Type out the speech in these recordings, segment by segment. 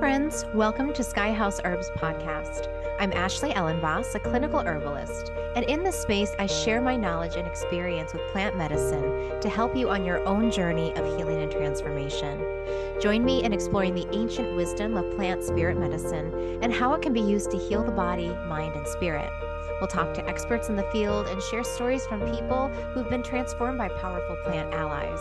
friends. Welcome to Sky House Herbs podcast. I'm Ashley Ellenboss, a clinical herbalist, and in this space, I share my knowledge and experience with plant medicine to help you on your own journey of healing and transformation. Join me in exploring the ancient wisdom of plant spirit medicine and how it can be used to heal the body, mind, and spirit. We'll talk to experts in the field and share stories from people who've been transformed by powerful plant allies.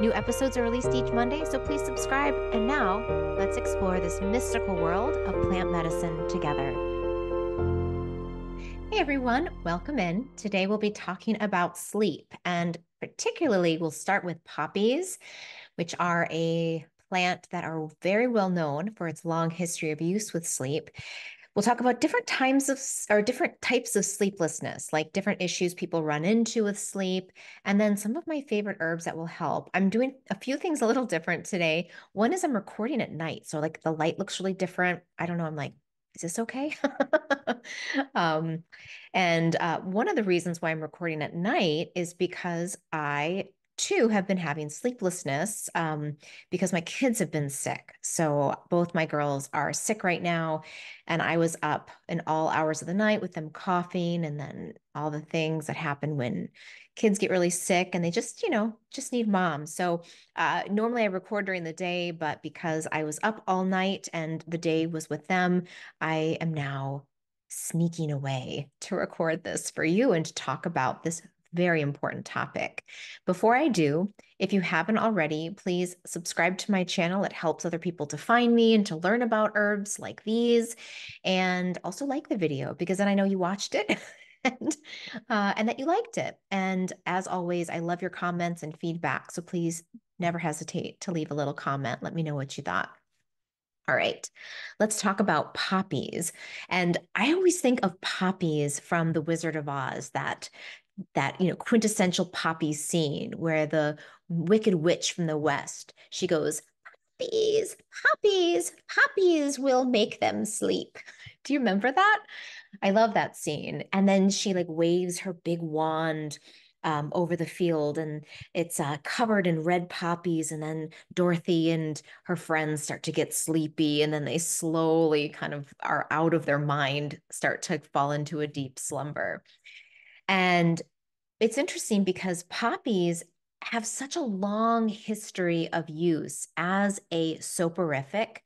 New episodes are released each Monday, so please subscribe. And now, let's explore this mystical world of plant medicine together. Hey everyone, welcome in. Today we'll be talking about sleep, and particularly we'll start with poppies, which are a plant that are very well known for its long history of use with sleep. We'll talk about different types of sleeplessness, like different issues people run into with sleep, and then some of my favorite herbs that will help. I'm doing a few things a little different today. One is I'm recording at night, so like the light looks really different. I don't know. I'm like, is this okay? um, and one of the reasons why I'm recording at night is because I too have been having sleeplessness because my kids have been sick. So both my girls are sick right now. And I was up in all hours of the night with them coughing and then all the things that happen when kids get really sick and they just need mom. So normally I record during the day, but because I was up all night and the day was with them, I am now sneaking away to record this for you and to talk about this very important topic. Before I do, if you haven't already, please subscribe to my channel. It helps other people to find me and to learn about herbs like these. And also like the video because then I know you watched it and that you liked it. And as always, I love your comments and feedback. So please never hesitate to leave a little comment. Let me know what you thought. All right, let's talk about poppies. And I always think of poppies from The Wizard of Oz, that quintessential poppy scene where the wicked witch from the west, she goes, poppies, poppies, poppies will make them sleep. Do you remember that? I love that scene. And then she like waves her big wand over the field, and it's covered in red poppies. And then Dorothy and her friends start to get sleepy, and then they slowly kind of are out of their mind, start to fall into a deep slumber. And it's interesting because poppies have such a long history of use as a soporific,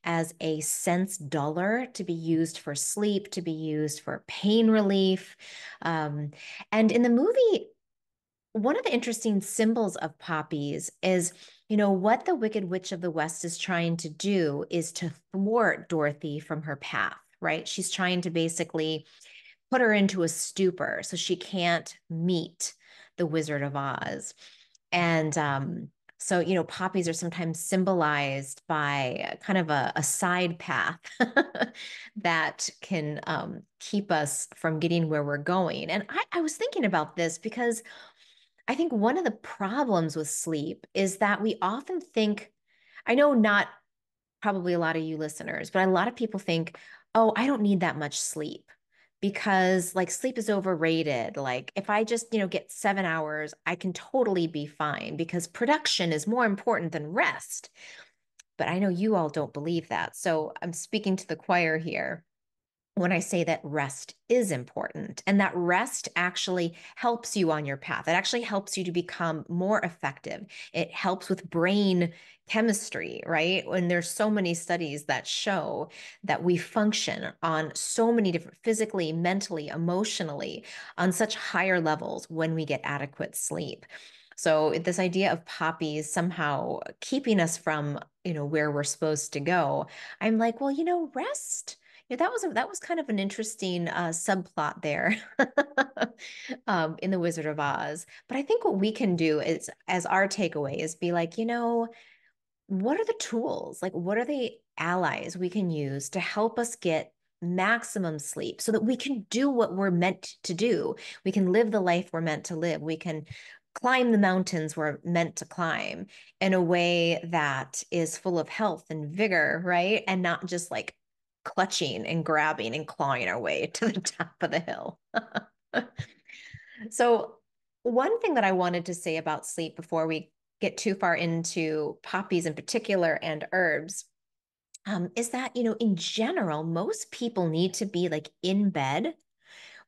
as a sense duller, to be used for sleep, to be used for pain relief. And in the movie, one of the interesting symbols of poppies is, what the Wicked Witch of the West is trying to do is to thwart Dorothy from her path, right? She's trying to basically put her into a stupor so she can't meet the Wizard of Oz. And so, poppies are sometimes symbolized by kind of a side path that can keep us from getting where we're going. And I was thinking about this because I think one of the problems with sleep is that we often think, I know not probably a lot of you listeners, but a lot of people think, oh, I don't need that much sleep because like sleep is overrated. Like if I just, get 7 hours, I can totally be fine because production is more important than rest. But I know you all don't believe that. So I'm speaking to the choir here when I say that rest is important and that rest actually helps you on your path. It actually helps you to become more effective. It helps with brain chemistry, right? And there's so many studies that show that we function on so many different physically, mentally, emotionally on such higher levels when we get adequate sleep. So this idea of poppies somehow keeping us from, where we're supposed to go, I'm like, well, rest. Yeah, that was kind of an interesting subplot there in The Wizard of Oz. But I think what we can do is, as our takeaway, is be like, what are the tools? Like, what are the allies we can use to help us get maximum sleep so that we can do what we're meant to do? We can live the life we're meant to live. We can climb the mountains we're meant to climb in a way that is full of health and vigor, right? And not just like clutching and grabbing and clawing our way to the top of the hill. So, one thing that I wanted to say about sleep before we get too far into poppies in particular and herbs is that, in general, most people need to be like in bed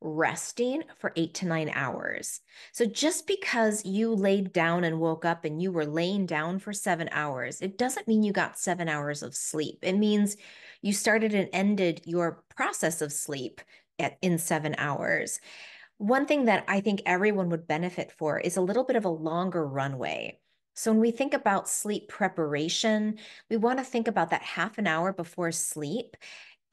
resting for 8 to 9 hours. So just because you laid down and woke up and you were laying down for 7 hours, it doesn't mean you got 7 hours of sleep. It means you started and ended your process of sleep in 7 hours. One thing that I think everyone would benefit for is a little bit of a longer runway. So when we think about sleep preparation, we want to think about that half an hour before sleep.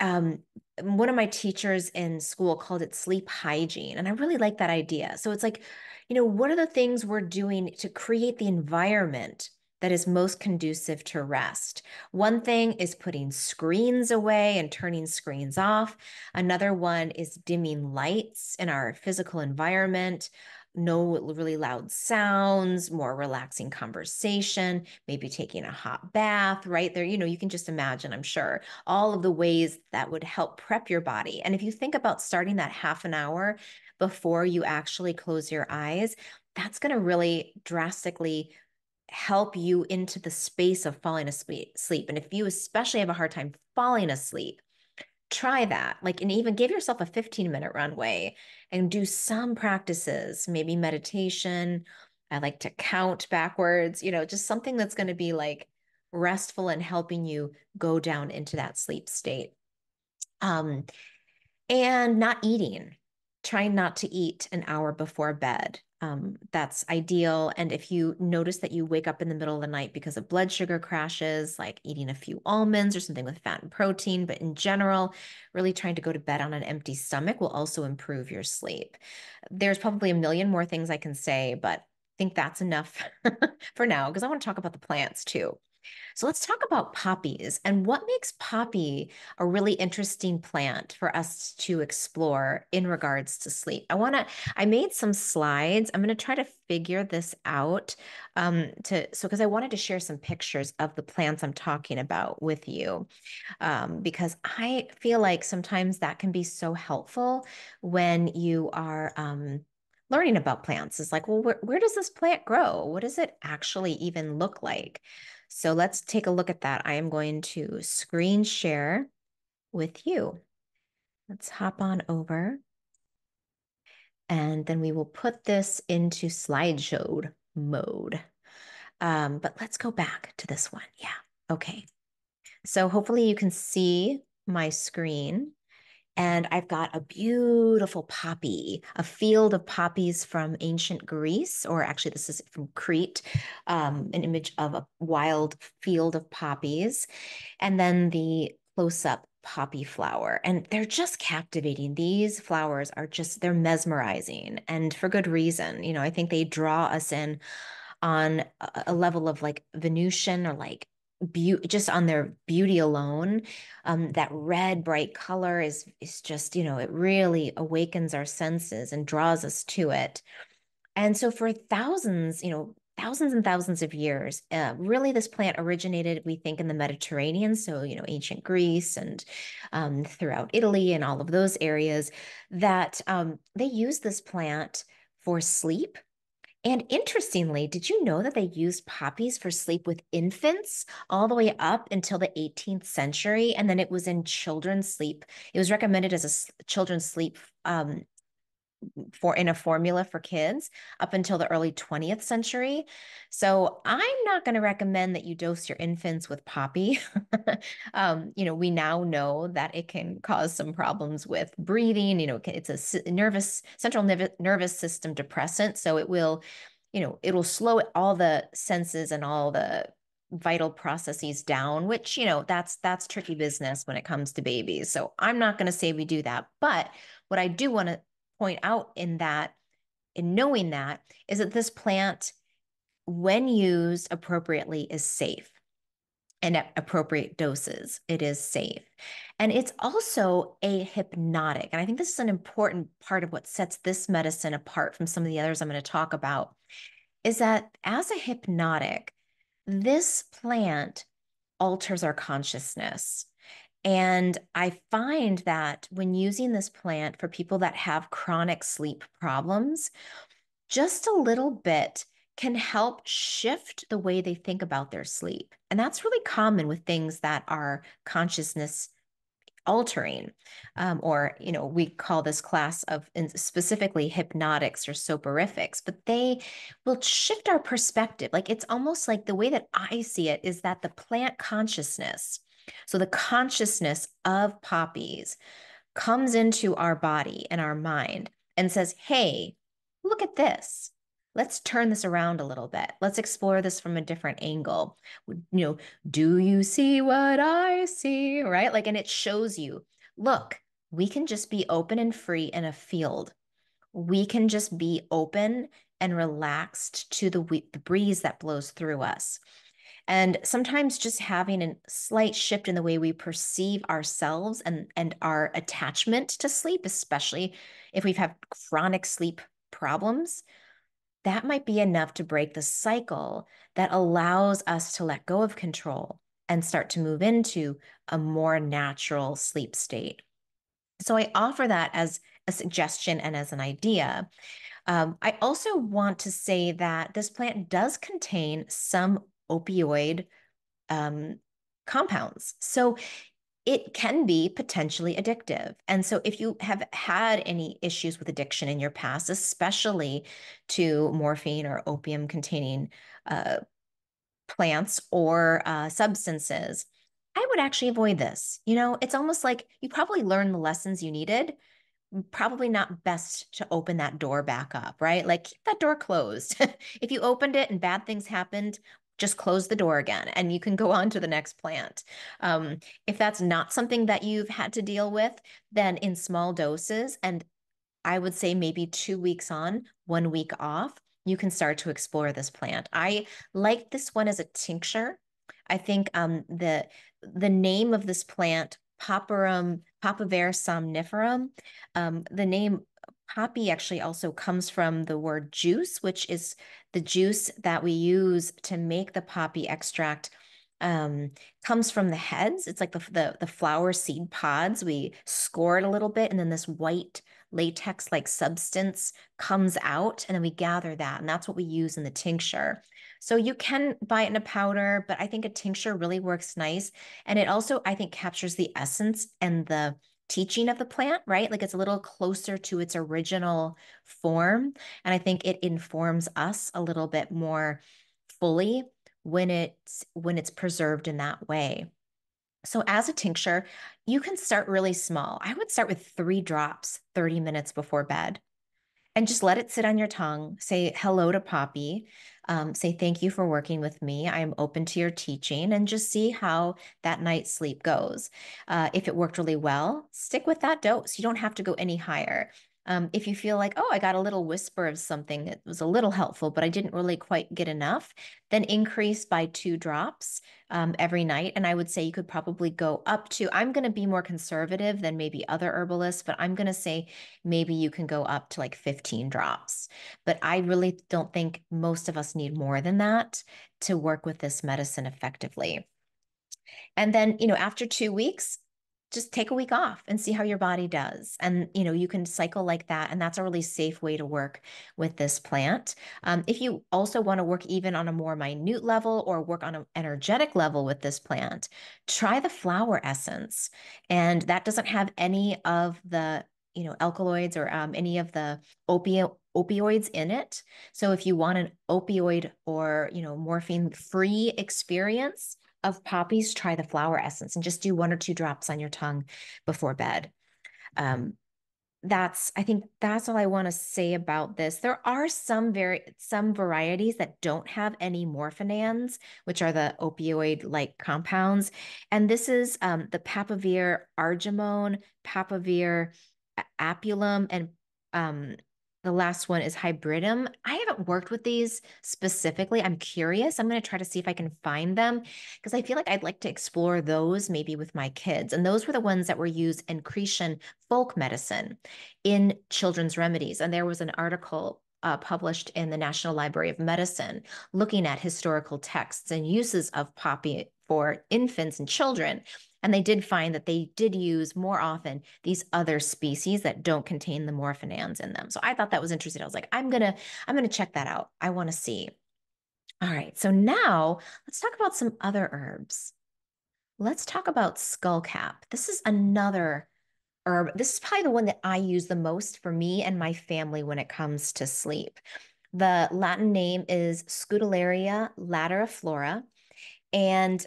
um, One of my teachers in school called it sleep hygiene, and I really like that idea. So it's like, what are the things we're doing to create the environment that is most conducive to rest? One thing is putting screens away and turning screens off. Another one is dimming lights in our physical environment. No really loud sounds, more relaxing conversation, maybe taking a hot bath right there. You can just imagine, I'm sure, all of the ways that would help prep your body. And if you think about starting that half an hour before you actually close your eyes, that's going to really drastically help you into the space of falling asleep. And if you especially have a hard time falling asleep, try that. Like, and even give yourself a 15-minute runway and do some practices, maybe meditation. I like to count backwards, just something that's going to be like restful and helping you go down into that sleep state. Um, and not eating, trying not to eat an hour before bed. That's ideal. And if you notice that you wake up in the middle of the night because of blood sugar crashes, like eating a few almonds or something with fat and protein, but in general, really trying to go to bed on an empty stomach will also improve your sleep. There's probably a million more things I can say, but I think that's enough for now because I want to talk about the plants too. So let's talk about poppies and what makes poppy a really interesting plant for us to explore in regards to sleep. I made some slides. I'm going to try to figure this out because I wanted to share some pictures of the plants I'm talking about with you, because I feel like sometimes that can be so helpful when you are learning about plants. It's like, well, where does this plant grow? What does it actually even look like? So let's take a look at that. I am going to screen share with you. Let's hop on over and then we will put this into slideshow mode. But let's go back to this one. Yeah. Okay. So hopefully you can see my screen. And I've got a beautiful poppy, a field of poppies from ancient Greece, or actually, this is from Crete, an image of a wild field of poppies. And then the close-up poppy flower. And they're just captivating. These flowers are they're mesmerizing, and for good reason. I think they draw us in on a level of like Venusian or like beauty, just on their beauty alone. That red bright color is just, it really awakens our senses and draws us to it. And so for thousands and thousands of years, really this plant originated, we think, in the Mediterranean. So, ancient Greece and throughout Italy and all of those areas that they use this plant for sleep. And interestingly, did you know that they used poppies for sleep with infants all the way up until the 18th century? And then it was in children's sleep. It was recommended as a children's sleep for in a formula for kids up until the early 20th century. So I'm not going to recommend that you dose your infants with poppy. We now know that it can cause some problems with breathing. It's a central nervous system depressant. So it'll slow all the senses and all the vital processes down, which, that's tricky business when it comes to babies. So I'm not going to say we do that. But what I do want to point out in knowing that, is that this plant, when used appropriately, is safe, and at appropriate doses, it is safe. And it's also a hypnotic. And I think this is an important part of what sets this medicine apart from some of the others I'm going to talk about, is that as a hypnotic, this plant alters our consciousness. And I find that when using this plant for people that have chronic sleep problems, just a little bit can help shift the way they think about their sleep. And that's really common with things that are consciousness altering, or we call this class of specifically hypnotics or soporifics, but they will shift our perspective. Like it's almost like the way that I see it is that the plant consciousness, so the consciousness of poppies comes into our body and our mind and says, hey, look at this. Let's turn this around a little bit. Let's explore this from a different angle. Do you see what I see? Right? Like, and it shows you, look, we can just be open and free in a field. We can just be open and relaxed to the breeze that blows through us. And sometimes just having a slight shift in the way we perceive ourselves and our attachment to sleep, especially if we've had chronic sleep problems, that might be enough to break the cycle that allows us to let go of control and start to move into a more natural sleep state. So I offer that as a suggestion and as an idea. I also want to say that this plant does contain some opioid um, compounds. So it can be potentially addictive. And so if you have had any issues with addiction in your past, especially to morphine or opium containing uh, plants or substances, I would actually avoid this. It's almost like you probably learned the lessons you needed, probably not best to open that door back up, right? Like keep that door closed. If you opened it and bad things happened, just close the door again and you can go on to the next plant. If that's not something that you've had to deal with, then in small doses, and I would say maybe 2 weeks on, 1 week off, you can start to explore this plant. I like this one as a tincture. I think the name of this plant, Papaver somniferum, the name poppy actually also comes from the word juice, which is the juice that we use to make the poppy extract. Um, Comes from the heads. It's like the flower seed pods. We score it a little bit, and then this white latex like substance comes out, and then we gather that, and that's what we use in the tincture. So you can buy it in a powder, but I think a tincture really works nice. And it also, I think, captures the essence and the teaching of the plant, right? Like it's a little closer to its original form. And I think it informs us a little bit more fully when it's preserved in that way. So as a tincture, you can start really small. I would start with 3 drops 30 minutes before bed and just let it sit on your tongue. Say hello to Poppy. Say thank you for working with me. I'm open to your teaching, and just see how that night's sleep goes. If it worked really well, stick with that dose. You don't have to go any higher. If you feel like, oh, I got a little whisper of something that was a little helpful, but I didn't really quite get enough, then increase by 2 drops every night. And I would say you could probably go up to, I'm going to be more conservative than maybe other herbalists, but I'm going to say maybe you can go up to like 15 drops. But I really don't think most of us need more than that to work with this medicine effectively. And then, after 2 weeks, just take a week off and see how your body does. And, you can cycle like that. And that's a really safe way to work with this plant. If you also want to work even on a more minute level or work on an energetic level with this plant, try the flower essence. And that doesn't have any of the alkaloids or any of the opioids in it. So if you want an opioid or morphine-free experience of poppies, try the flower essence and just do 1 or 2 drops on your tongue before bed. Um, I think that's all I want to say about this. There are some varieties that don't have any morphinans, which are the opioid-like compounds. And this is the Papaver argemone, Papaver apulum, and um, the last one is hybridum. I haven't worked with these specifically. I'm curious. I'm going to try to see if I can find them because I feel like I'd like to explore those maybe with my kids. And those were the ones that were used in Cretan folk medicine in children's remedies. And there was an article published in the National Library of Medicine looking at historical texts and uses of poppy for infants and children. And they did find that they did use more often these other species that don't contain the morphinans in them. So I thought that was interesting. I was like, I'm gonna check that out. I want to see. All right, so now let's talk about some other herbs. Let's talk about skullcap. This is another herb. This is probably the one that I use the most for me and my family when it comes to sleep. The Latin name is Scutellaria lateriflora, and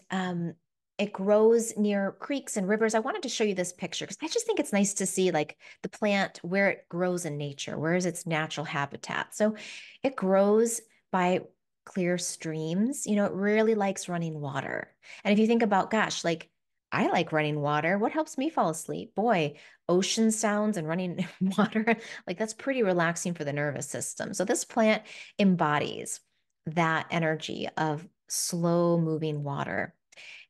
it grows near creeks and rivers. I wanted to show you this picture because I just think it's nice to see like the plant where it grows in nature, where is its natural habitat. So it grows by clear streams. It really likes running water. And if you think about, gosh, like I like running water. What helps me fall asleep? Boy, ocean sounds and running water, like that's pretty relaxing for the nervous system. So this plant embodies that energy of slow moving water.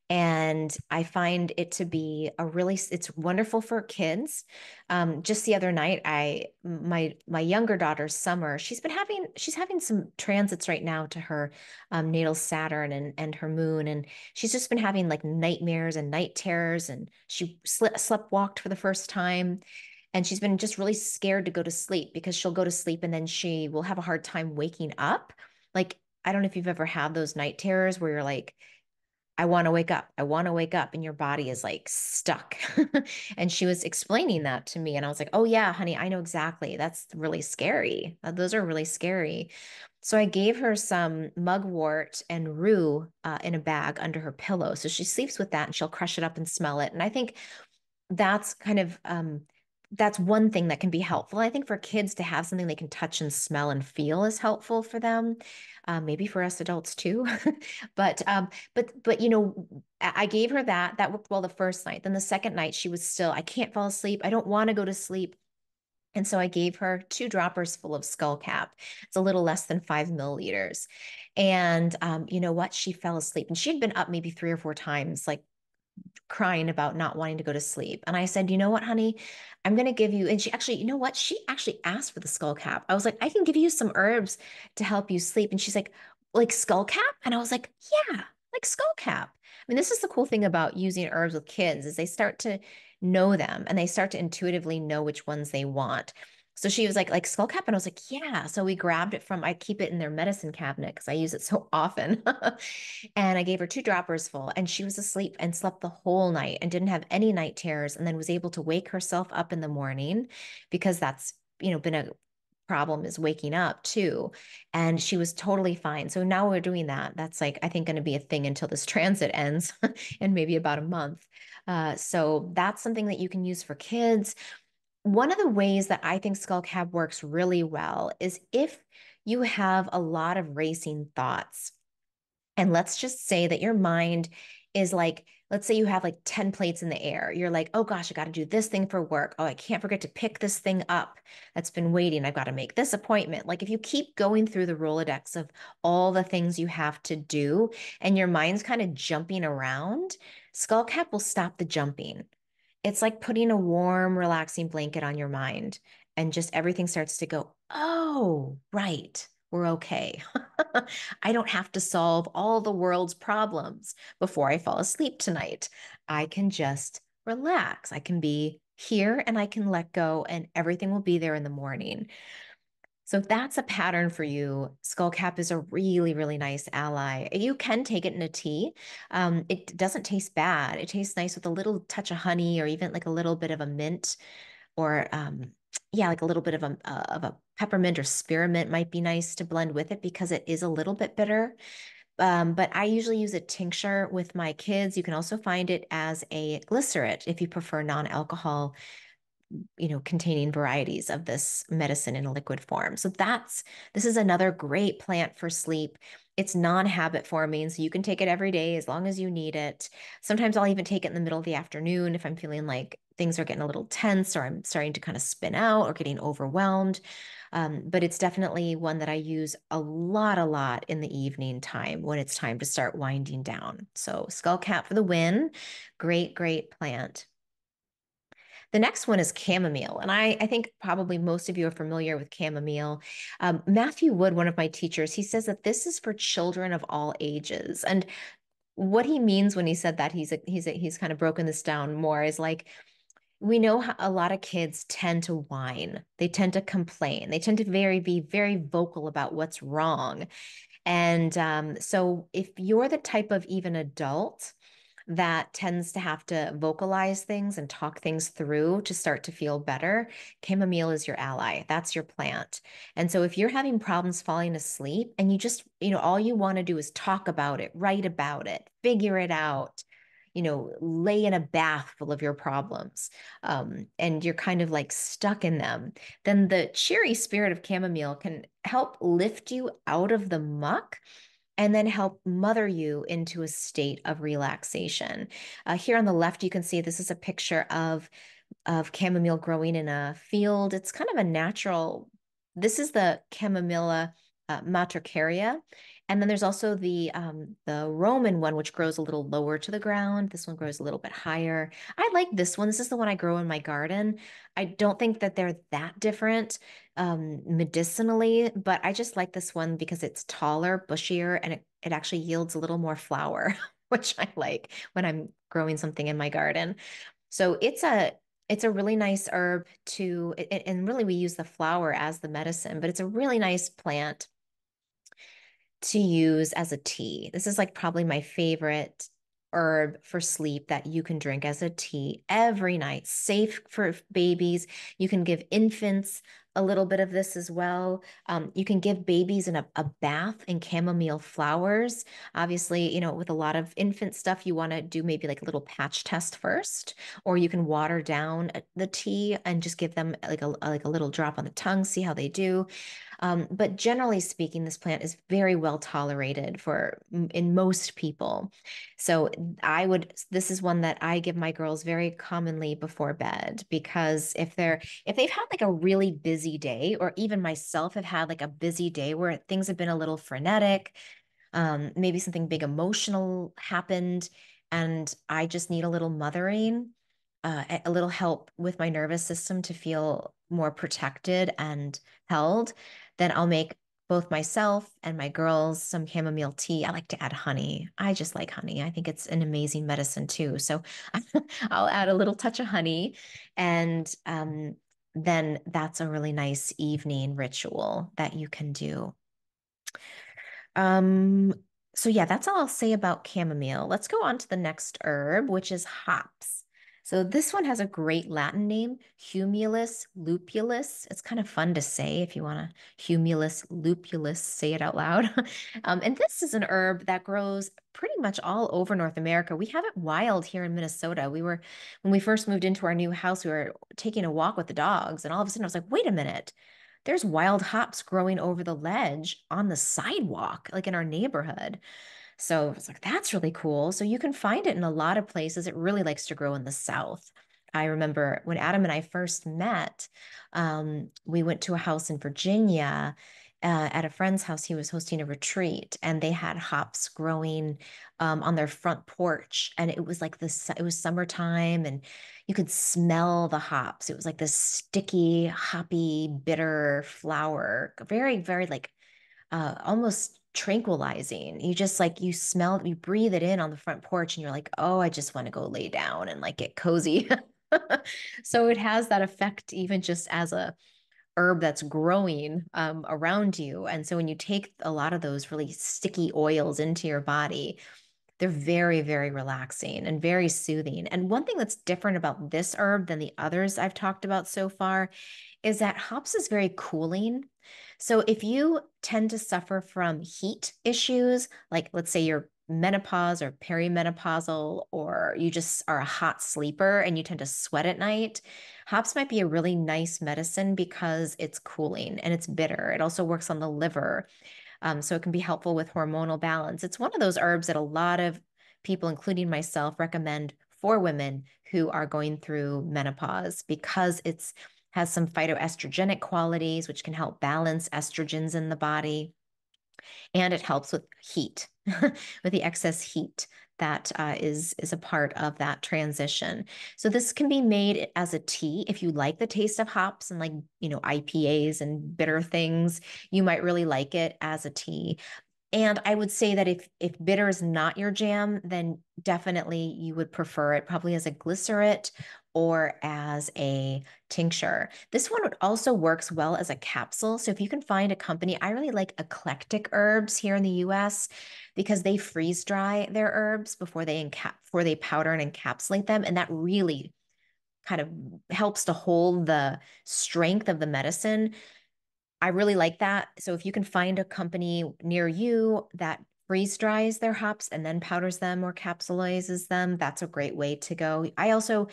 And I find it to be it's wonderful for kids. Just the other night, my younger daughter, Summer, she's having some transits right now to her natal Saturn and her moon. And she's just been having like nightmares and night terrors. And she slept walked for the first time. And she's been just really scared to go to sleep because she'll go to sleep and then she will have a hard time waking up. Like, I don't know if you've ever had those night terrors where you're like, I want to wake up. I want to wake up. And your body is like stuck. And she was explaining that to me. And I was like, oh, yeah, honey, I know exactly. That's really scary. Those are really scary. So I gave her some mugwort and rue in a bag under her pillow. So she sleeps with that and she'll crush it up and smell it. And I think that's kind of that's one thing that can be helpful. I think for kids to have something they can touch and smell and feel is helpful for them. Maybe for us adults too. But I gave her that. That worked well the first night. Then the second night, she was still, I can't fall asleep. I don't want to go to sleep. And so I gave her 2 droppers full of skullcap. It's a little less than 5 milliliters. And you know what? She fell asleep. And she had been up maybe 3 or 4 times, like crying about not wanting to go to sleep. And I said, you know what, honey, I'm going to give you, and she actually, you know what? She actually asked for the skull cap. I was like, I can give you some herbs to help you sleep. And she's like skull cap? And I was like, yeah, like skull cap. I mean, this is the cool thing about using herbs with kids is they start to know them and they start to intuitively know which ones they want. So she was like skull cap. And I was like, yeah. So we grabbed it I keep it in their medicine cabinet because I use it so often. And I gave her 2 droppers full, and she was asleep and slept the whole night and didn't have any night terrors, and then was able to wake herself up in the morning because that's, been a problem is waking up too. And she was totally fine. So now we're doing that. That's like, I think, going to be a thing until this transit ends in maybe about a month. So that's something that you can use for kids. One of the ways that I think Skullcap works really well is if you have a lot of racing thoughts. And let's just say that your mind is like, let's say you have like 10 plates in the air. You're like, oh gosh, I got to do this thing for work. Oh, I can't forget to pick this thing up that's been waiting. I've got to make this appointment. Like if you keep going through the Rolodex of all the things you have to do and your mind's kind of jumping around, Skullcap will stop the jumping. It's like putting a warm, relaxing blanket on your mind and just everything starts to go, oh, right, we're okay. I don't have to solve all the world's problems before I fall asleep tonight. I can just relax. I can be here and I can let go, and everything will be there in the morning. So if that's a pattern for you, skullcap is a really, really nice ally. You can take it in a tea. It doesn't taste bad. It tastes nice with a little touch of honey or even like a little bit of a mint or yeah, like a little bit of a peppermint or spearmint might be nice to blend with it because it is a little bit bitter. But I usually use a tincture with my kids. You can also find it as a glycerate if you prefer non-alcohol, containing varieties of this medicine in a liquid form. So this is another great plant for sleep. It's non-habit forming, so you can take it every day as long as you need it. Sometimes I'll even take it in the middle of the afternoon if I'm feeling like things are getting a little tense or I'm starting to kind of spin out or getting overwhelmed. But it's definitely one that I use a lot in the evening time when it's time to start winding down. So skullcap for the win. Great, great plant. The next one is chamomile. And I think probably most of you are familiar with chamomile. Matthew Wood, one of my teachers, he says that this is for children of all ages. And what he means when he said that, he's kind of broken this down more, is like, we know how a lot of kids tend to whine. They tend to complain. They tend to be very vocal about what's wrong. And so if you're the type of even adult that tends to have to vocalize things and talk things through to start to feel better, chamomile is your ally. That's your plant. And so if you're having problems falling asleep and you just, all you want to do is talk about it, write about it, figure it out, lay in a bath full of your problems, and you're kind of like stuck in them, then the cheery spirit of chamomile can help lift you out of the muck and then help mother you into a state of relaxation. Here on the left, you can see this is a picture of chamomile growing in a field. It's kind of a natural. This is the Chamomilla matricaria, and then there's also the Roman one, which grows a little lower to the ground. This one grows a little bit higher. I like this one. This is the one I grow in my garden. I don't think that they're that different medicinally, but I just like this one because it's taller, bushier, and it actually yields a little more flower, which I like when I'm growing something in my garden. So it's a really nice herb and really we use the flower as the medicine, but it's a really nice plant to use as a tea. This is like probably my favorite herb for sleep that you can drink as a tea every night, safe for babies. You can give infants a little bit of this as well. You can give babies in a bath in chamomile flowers. Obviously, with a lot of infant stuff, you want to do maybe like a little patch test first, or you can water down the tea and just give them like a little drop on the tongue, see how they do. But generally speaking, this plant is very well tolerated in most people. So this is one that I give my girls very commonly before bed, because if they've had like a really busy day, or even myself have had like a busy day where things have been a little frenetic, maybe something big emotional happened, and I just need a little mothering, a little help with my nervous system to feel more protected and held, then I'll make both myself and my girls some chamomile tea. I like to add honey. I just like honey. I think it's an amazing medicine too. So I'll add a little touch of honey, and then that's a really nice evening ritual that you can do. Um, so yeah, that's all I'll say about chamomile. Let's go on to the next herb, which is hops. So this one has a great Latin name, Humulus lupulus. It's kind of fun to say if you want to Humulus lupulus, say it out loud. And this is an herb that grows pretty much all over North America. We have it wild here in Minnesota. When we first moved into our new house, we were taking a walk with the dogs, and all of a sudden I was like, wait a minute, there's wild hops growing over the ledge on the sidewalk, like in our neighborhood. So it's like, that's really cool. So you can find it in a lot of places. It really likes to grow in the South. I remember when Adam and I first met, we went to a house in Virginia. At a friend's house, he was hosting a retreat, and they had hops growing on their front porch. And it was like this, it was summertime, and you could smell the hops. It was like this sticky, hoppy, bitter flower, very, very like almost tranquilizing. You just like you smell, you breathe it in on the front porch, and you're like, oh, I just want to go lay down and like get cozy. So it has that effect even just as a herb that's growing around you. And so when you take a lot of those really sticky oils into your body, they're very, very relaxing and very soothing. And one thing that's different about this herb than the others I've talked about so far is that hops is very cooling. So if you tend to suffer from heat issues, like let's say you're menopause or perimenopausal, or you just are a hot sleeper and you tend to sweat at night, hops might be a really nice medicine because it's cooling and it's bitter. It also works on the liver. So it can be helpful with hormonal balance. It's one of those herbs that a lot of people, including myself, recommend for women who are going through menopause, because it's has some phytoestrogenic qualities, which can help balance estrogens in the body. And it helps with heat, with the excess heat that is a part of that transition. So this can be made as a tea if you like the taste of hops and like, IPAs and bitter things. You might really like it as a tea. And I would say that if bitter is not your jam, then definitely you would prefer it probably as a glycerate or as a tincture. This one also works well as a capsule. So if you can find a company, I really like Eclectic Herbs here in the US because they freeze dry their herbs before they powder and encapsulate them, and that really kind of helps to hold the strength of the medicine. I really like that. So if you can find a company near you that freeze dries their hops and then powders them or capsulizes them, that's a great way to go. I also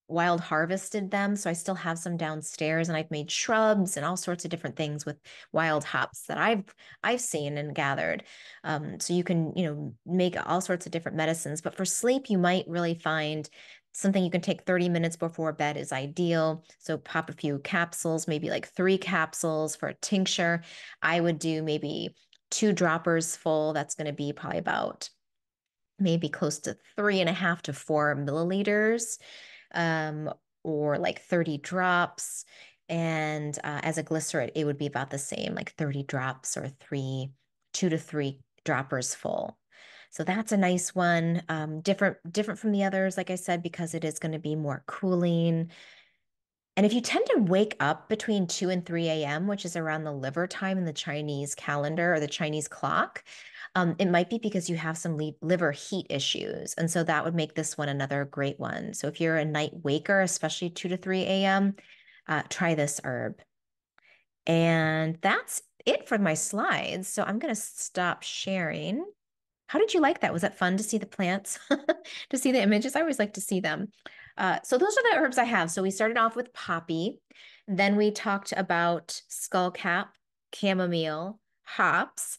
wild harvested them, so I still have some downstairs, and I've made shrubs and all sorts of different things with wild hops that I've seen and gathered. So you can, make all sorts of different medicines. But for sleep, you might really find something you can take 30 minutes before bed is ideal. So pop a few capsules, maybe like 3 capsules for a tincture. I would do maybe 2 droppers full. That's going to be probably about maybe close to 3.5 to 4 milliliters, um, or like 30 drops. And as a glycerate, it would be about the same, like 30 drops or 2 to 3 droppers full. So that's a nice one. Different from the others, like I said, because it is going to be more cooling. And if you tend to wake up between 2 and 3 a.m., which is around the liver time in the Chinese calendar or the Chinese clock, it might be because you have some liver heat issues. And so that would make this one another great one. So if you're a night waker, especially 2 to 3 a.m., try this herb. And that's it for my slides. So I'm going to stop sharing. How did you like that? Was that fun to see the plants, to see the images? I always like to see them. So those are the herbs I have. So we started off with poppy. Then we talked about skullcap, chamomile, hops.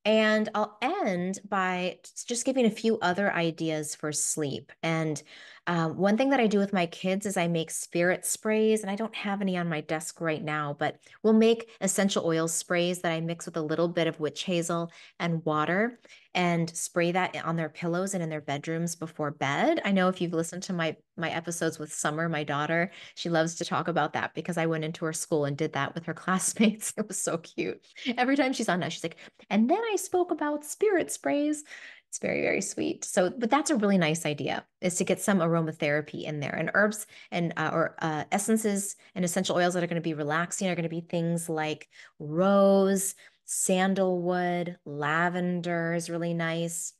And I'll end by just giving a few other ideas for sleep. And one thing that I do with my kids is I make spirit sprays, and I don't have any on my desk right now, but we'll make essential oil sprays that I mix with a little bit of witch hazel and water and spray that on their pillows and in their bedrooms before bed. I know if you've listened to my episodes with Summer, my daughter, she loves to talk about that because I went into her school and did that with her classmates. It was so cute. Every time she's on that, she's like, and then I spoke about spirit sprays. It's very, very sweet. So, but that's a really nice idea, is to get some aromatherapy in there. And herbs and or essences and essential oils that are going to be relaxing are going to be things like rose, sandalwood, lavender is really nice.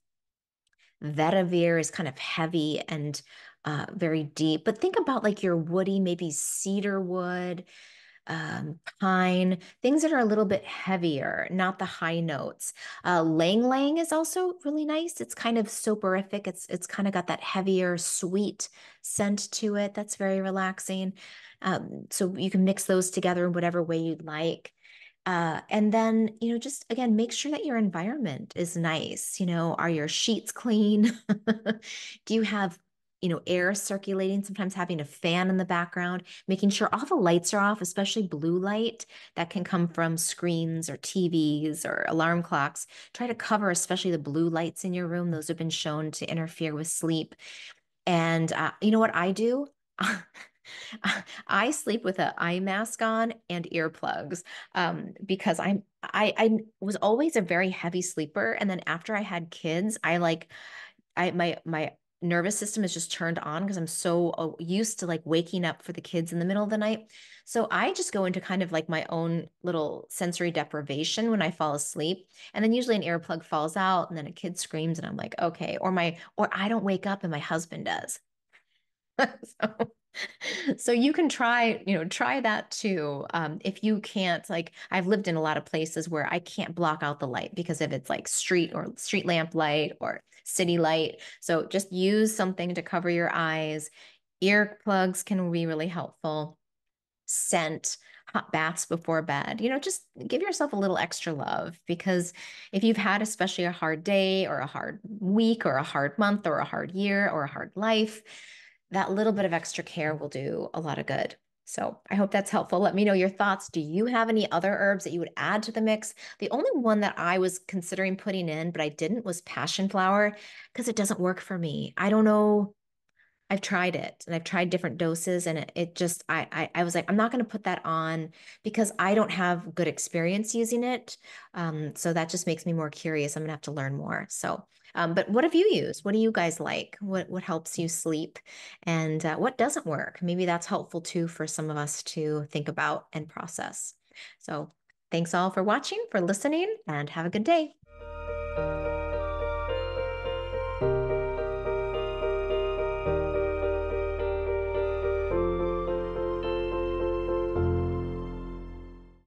Vetiver is kind of heavy and very deep. But think about like your woody, maybe cedar wood, pine, things that are a little bit heavier, not the high notes. Lang Lang is also really nice. It's kind of soporific. It's kind of got that heavier, sweet scent to it. That's very relaxing. So you can mix those together in whatever way you'd like. And then, just again, make sure that your environment is nice. Are your sheets clean? Do you have, air circulating? Sometimes having a fan in the background, making sure all the lights are off, especially blue light that can come from screens or TVs or alarm clocks. Try to cover, especially the blue lights in your room. Those have been shown to interfere with sleep. And you know what I do? I sleep with an eye mask on and earplugs, because I was always a very heavy sleeper, and then after I had kids, my nervous system is just turned on because I'm so used to like waking up for the kids in the middle of the night. So I just go into kind of like my own little sensory deprivation when I fall asleep. And then usually an earplug falls out and then a kid screams and I'm like, okay, or I don't wake up and my husband does. So, so you can try that too. If you can't, like, I've lived in a lot of places where I can't block out the light because if it's like street lamp light or city light. So just use something to cover your eyes. Earplugs can be really helpful. Scent, hot baths before bed. Just give yourself a little extra love, because if you've had especially a hard day or a hard week or a hard month or a hard year or a hard life, that little bit of extra care will do a lot of good. So I hope that's helpful. Let me know your thoughts. Do you have any other herbs that you would add to the mix? The only one that I was considering putting in, but I didn't, was passion flower because it doesn't work for me. I don't know. I've tried it and I've tried different doses and it just I was like, I'm not going to put that on because I don't have good experience using it. So that just makes me more curious. I'm gonna have to learn more. So, but what have you used? What do you guys like? What helps you sleep, and what doesn't work? Maybe that's helpful too for some of us to think about and process. So, thanks all for watching, for listening, and have a good day.